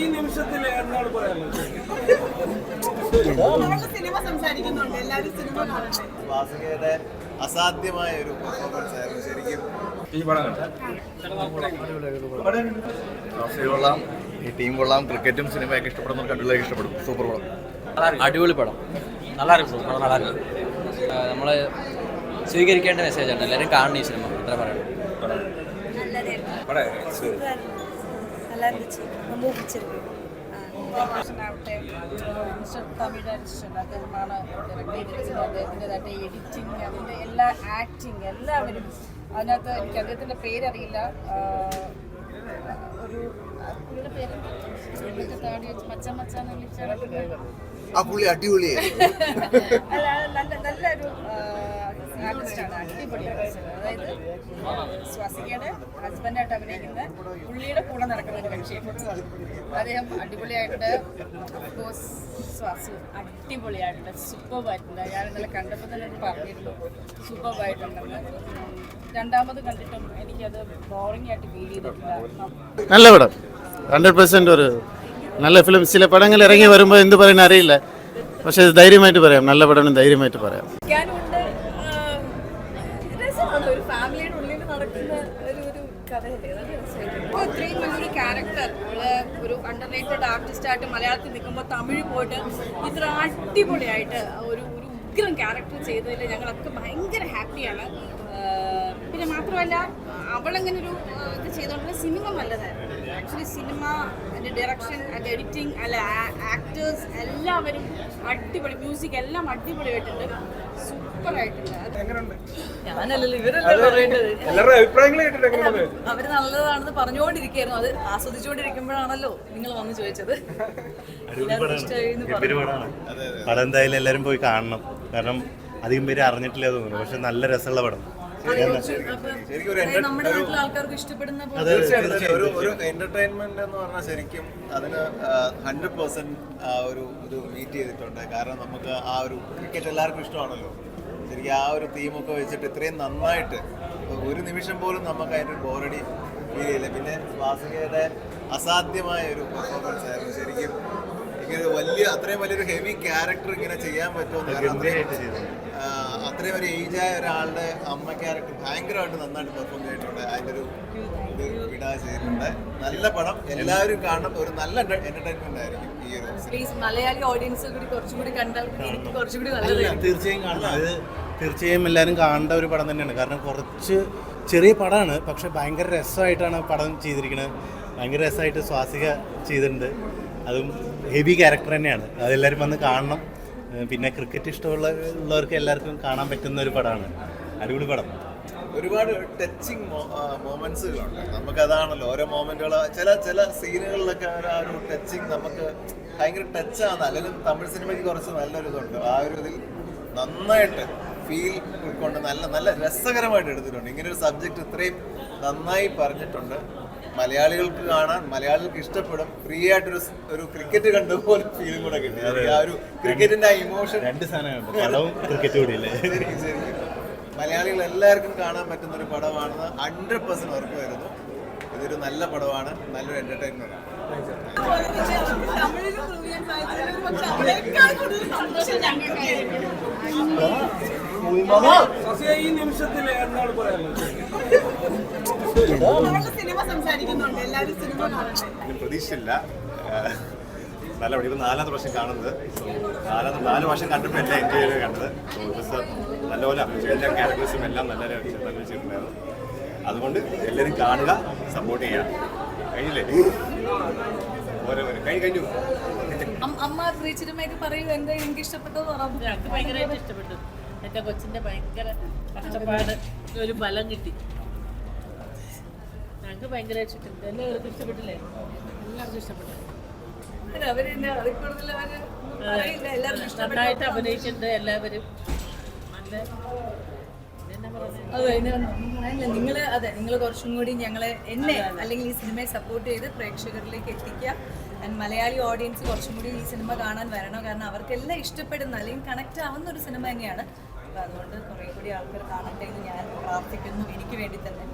ഈ നിമിഷത്തിൽ എന്താണ് പറയാനുള്ളത്? സിനിമ സംസാരിക്കുന്നുണ്ട്, എല്ലാവരും സിനിമ കാണട്ടെ. വാസുകിയുടെ അസാധ്യമായ ഒരു പെർഫോമൻസ് ആയിരുന്നു ശരിക്കും. ഈ പടം കൊള്ളാം, ഈ ടീം കൊള്ളാം, ക്രിക്കറ്റും സിനിമയൊക്കെ ഇഷ്ടപ്പെടുന്നവർക്ക് അടിപൊളിയായി ഇഷ്ടപ്പെടും. സൂപ്പർ പടം, അടിപൊളി പടം, நல்லா இருக்கு படம், நல்லா இருக்கு. നമ്മൾ സ്വീകരിക്കേണ്ട മെസ്സേജാണ്, എല്ലാവരും കാണണം ഈ സിനിമ. എത്ര പറയണം? நல்லா இருந்துச்சு, ரொம்ப பிடிச்சிருக்கு. തമിഴ് അദ്ദേഹമാണ് ഡയറക്ട് ചെയ്തിരിക്കുന്നത്. അദ്ദേഹത്തിൻ്റെതായിട്ട് എഡിറ്റിങ്, അതിൻ്റെ എല്ലാ ആക്ടിങ് എല്ലാവരും അതിനകത്ത്. എനിക്ക് അദ്ദേഹത്തിൻ്റെ പേരറിയില്ല, ഒരു പുള്ളിയുടെ പേര് താടി വെച്ച് മച്ചാന്ന് വിളിച്ചാൽ ആ പുള്ളി അടിപൊളിയായി. അല്ല, നല്ലൊരു ആർട്ടിസ്റ്റാണ്, അടിപൊളിയാണ്. അതായത് സ്വാസികയുടെ ഹസ്ബൻഡായിട്ട് അഭിനയിക്കുന്ന പുള്ളിയുടെ കൂടെ നടക്കുന്ന ഒരു കക്ഷിയുണ്ട്. അദ്ദേഹം അടിപൊളിയായിട്ട്, ഓഫ്കോഴ്സ് സ്വാസു അടിപൊളിയായിട്ടുണ്ട്, സൂപ്പർബായിട്ടുണ്ട്. ഞാൻ ഇന്നലെ കണ്ടപ്പോൾ തന്നെ പറഞ്ഞിരുന്നു സൂപ്പർബായിട്ടുണ്ടെന്ന്. രണ്ടാമത് കണ്ടിട്ടും എനിക്കത് ബോറിംഗ് ആയിട്ട് ഫീൽ ചെയ്തിട്ടില്ല. നല്ല പടം, 100% ഒരു നല്ല ഫിലിം. ചില പടങ്ങൾ ഇറങ്ങി വരുമ്പോൾ എന്ത് പറയുന്ന അറിയില്ല, പക്ഷേ ധൈര്യമായിട്ട് പറയാം, നല്ല പടം ധൈര്യമായിട്ട് പറയാം. ഒരു ഫാമിലിയുടെ ഉള്ളിൽ നടക്കുന്ന ഒരു കഥയല്ലേ, ഇത്രയും വലിയൊരു ക്യാരക്ടർ ഒരു അണ്ടർ റേറ്റഡ് ആർട്ടിസ്റ്റായിട്ട് മലയാളത്തിൽ നിൽക്കുമ്പോൾ തമിഴ് പോയിട്ട് ഇത്ര അടിപൊളിയായിട്ട് ഒരു ഉഗ്രം ക്യാരക്ടർ ചെയ്തതിൽ ഞങ്ങളൊക്കെ ഭയങ്കര ഹാപ്പിയാണ്. പിന്നെ മാത്രമല്ല അവളങ്ങനെ ഒരു ഇത് ചെയ്തുകൊണ്ടുള്ള സിനിമ നല്ലതായിരുന്നു. ആക്ച്വലി സിനിമ, അതിൻ്റെ ഡയറക്ഷൻ, അതിൻ്റെ എഡിറ്റിംഗ്, അല്ല ആക്ടേഴ്സ് എല്ലാവരും അടിപൊളി, മ്യൂസിക് എല്ലാം അടിപൊളിയായിട്ടുണ്ട്, സൂപ്പറായിട്ടുണ്ട്. ഞാനല്ലല്ലോ, ഇവരല്ലേ പറയേണ്ടത്. എല്ലാവരുടെ അഭിപ്രായങ്ങൾ കേട്ടിട്ട് എങ്ങനെയാണ്? അവര് നല്ലതാണെന്ന് പറഞ്ഞുകൊണ്ടിരിക്കുകയായിരുന്നു, അത് ആസ്വദിച്ചുകൊണ്ടിരിക്കുമ്പോഴാണല്ലോ നിങ്ങൾ വന്ന് ചോദിച്ചത്. പടം എന്തായാലും എല്ലാവരും പോയി കാണണം, കാരണം അധികം പേര് അറിഞ്ഞിട്ടില്ല തോന്നുന്നു, പക്ഷെ നല്ല രസമുള്ള പടം. നമ്മുടെ നാട്ടിലെ ആൾക്കാർക്ക് ഇഷ്ടപ്പെടുന്ന ഒരു എന്റർടൈൻമെന്റ് എന്ന് പറഞ്ഞാൽ ശരിക്കും അതിന് 100% ഒരു ഇത് മീറ്റ് ചെയ്തിട്ടുണ്ട്. കാരണം നമുക്ക് ആ ഒരു ക്രിക്കറ്റ് എല്ലാവർക്കും ഇഷ്ടമാണല്ലോ, ശരിക്കും ആ ഒരു തീമൊക്കെ വെച്ചിട്ട് ഇത്രയും നന്നായിട്ട് ഒരു നിമിഷം പോലും നമുക്ക് അതിൻ്റെ ബോറടി ഫീൽ ചെയ്യില്ല. പിന്നെ വാസുകിയുടെ അസാധ്യമായ ഒരു പെർഫോമൻസ് ആയിരുന്നു ശരിക്കും. ഇങ്ങനെ അത്രയും വലിയൊരു ഹെവി ക്യാരക്ടർ ഇങ്ങനെ ചെയ്യാൻ പറ്റുമെന്ന്, അത്രയും ഒരു ഏജായ ഒരാളുടെ അമ്മ ക്യാരക്ടർ ഭയങ്കരമായിട്ട് നന്നായിട്ട് പെർഫോം ചെയ്തിട്ടുണ്ട്. അതിൻ്റെ ഒരു ഇത് വിടാ ചെയ്തിട്ടുണ്ട്. നല്ല പടം, എല്ലാവരും കാണണം, ഒരു നല്ല എന്റർടൈൻമെന്റ് ആയിരിക്കും ഈ ഒരു മലയാളി ഓഡിയൻസ് കൂടി കുറച്ചും കൂടി കണ്ടാൽ കുറച്ചുകൂടി നല്ലതായിരിക്കും. തീർച്ചയായും കാണണം, അത് തീർച്ചയായും എല്ലാവരും കാണേണ്ട ഒരു പടം തന്നെയാണ്. കാരണം കുറച്ച് ചെറിയ പടമാണ്, പക്ഷെ ഭയങ്കര രസമായിട്ടാണ് പടം ചെയ്തിരിക്കുന്നത്. ഭയങ്കര രസമായിട്ട് സ്വാസിക ചെയ്തിട്ടുണ്ട്, അതും ഹെവി ക്യാരക്ടർ തന്നെയാണ്. അതെല്ലാവരും വന്ന് കാണണം. പിന്നെ ക്രിക്കറ്റ് ഇഷ്ടമുള്ളവർക്ക് എല്ലാവർക്കും കാണാൻ പറ്റുന്ന ഒരു പടമാണ്, അടിപൊളി പടം. ഒരുപാട് ടച്ചിങ് മൊമെന്റ്സുകളുണ്ട്. നമുക്കതാണല്ലോ ഓരോ മൊമെന്റുകൾ, ചില സീനുകളിലൊക്കെ ആ ഒരു ടച്ചിങ് നമുക്ക് ഭയങ്കര ടച്ചാണ്. അല്ലെങ്കിൽ തമിഴ് സിനിമയ്ക്ക് കുറച്ച് നല്ലൊരു ഇതുണ്ട്. ആ ഒരു ഇതിൽ നന്നായിട്ട് ഫീൽ ഉൾക്കൊണ്ട് നല്ല രസകരമായിട്ട് എടുത്തിട്ടുണ്ട്. ഇങ്ങനെ ഒരു സബ്ജക്റ്റ് ഇത്രയും നന്നായി പറഞ്ഞിട്ടുണ്ട്. മലയാളികൾക്ക് കാണാൻ, മലയാളികൾക്ക് ഇഷ്ടപ്പെടും. ഫ്രീ ആയിട്ടൊരു ഒരു ക്രിക്കറ്റ് കണ്ടപോലെ ഫീലും കൂടെ കിട്ടി. ആ ഒരു ക്രിക്കറ്റിന്റെ ആ ഇമോഷൻ, രണ്ട് സാധനമുണ്ട്, ക്രിക്കറ്റ് കൂടിയില്ലേ. ശരിക്കും മലയാളികൾ എല്ലാവർക്കും കാണാൻ പറ്റുന്ന ഒരു പടമാണെന്ന് 100% ഉറപ്പ് വരുന്നു. ഇതൊരു നല്ല പടമാണ്, നല്ലൊരു എന്റർടൈൻമെന്റ് ആണ്. ഈ നിമിഷത്തിൽ എന്താണ് പറയാനുള്ളത്? സിനിമ സംസാരിക്കുന്നുണ്ട്, എല്ലാവരും സിനിമ കാണട്ടെ. പ്രതീക്ഷയില്ല, നല്ല പടം. 4ാമത്തെ പ്രാവശ്യം കാണുന്നത്, 4 വർഷം കണ്ടപ്പോൾ എല്ലാം എൻജോയ് ചെയ്ത് കണ്ടത്. നല്ലപോലെ എല്ലാ ക്യാരക്ടേഴ്സും എല്ലാം നല്ല ചെയ്തിട്ടുണ്ടായിരുന്നു. അതുകൊണ്ട് എല്ലാവരും കാണുക, സപ്പോർട്ട് ചെയ്യുക. കഴിഞ്ഞില്ലേ? കഴിഞ്ഞു. അമ്മ ശ്രീചിരമ്മയൊക്കെ പറയൂ, എന്താ എനിക്ക് ഇഷ്ടപ്പെട്ടത് പറഞ്ഞു. ഞങ്ങൾക്ക് ഭയങ്കരമായിട്ട് ഇഷ്ടപ്പെട്ടു. എൻ്റെ കൊച്ചിൻ്റെ ഭയങ്കര കഷ്ടപ്പാട് ഒരു ഫലം കിട്ടി. ഞങ്ങൾക്ക് ഭയങ്കരമായിട്ട് ഇഷ്ടപ്പെട്ടു. എല്ലാവർക്കും ഇഷ്ടപ്പെട്ടില്ലേ? എല്ലാവർക്കും ഇഷ്ടപ്പെട്ടു. നന്നായിട്ട് അഭിനയിച്ചിട്ടുണ്ട് എല്ലാവരും. നല്ല നിങ്ങൾ കുറച്ചും കൂടി എന്നെ അല്ലെങ്കിൽ ഈ സിനിമയെ സപ്പോർട്ട് ചെയ്ത് പ്രേക്ഷകരിലേക്ക് എത്തിക്കുക. ആൻഡ് മലയാളി ഓഡിയൻസ് കുറച്ചും കൂടി ഈ സിനിമ കാണാൻ വരണം. കാരണം അവർക്കെല്ലാം ഇഷ്ടപ്പെടുന്ന അല്ലെങ്കിൽ കണക്റ്റ് ആവുന്ന ഒരു സിനിമ തന്നെയാണ്. അപ്പോൾ അതുകൊണ്ട് കുറേ കൂടി ആൾക്കാർ കാണട്ടെ എന്ന് ഞാൻ പ്രാർത്ഥിക്കുന്നു, എനിക്ക് വേണ്ടി തന്നെ.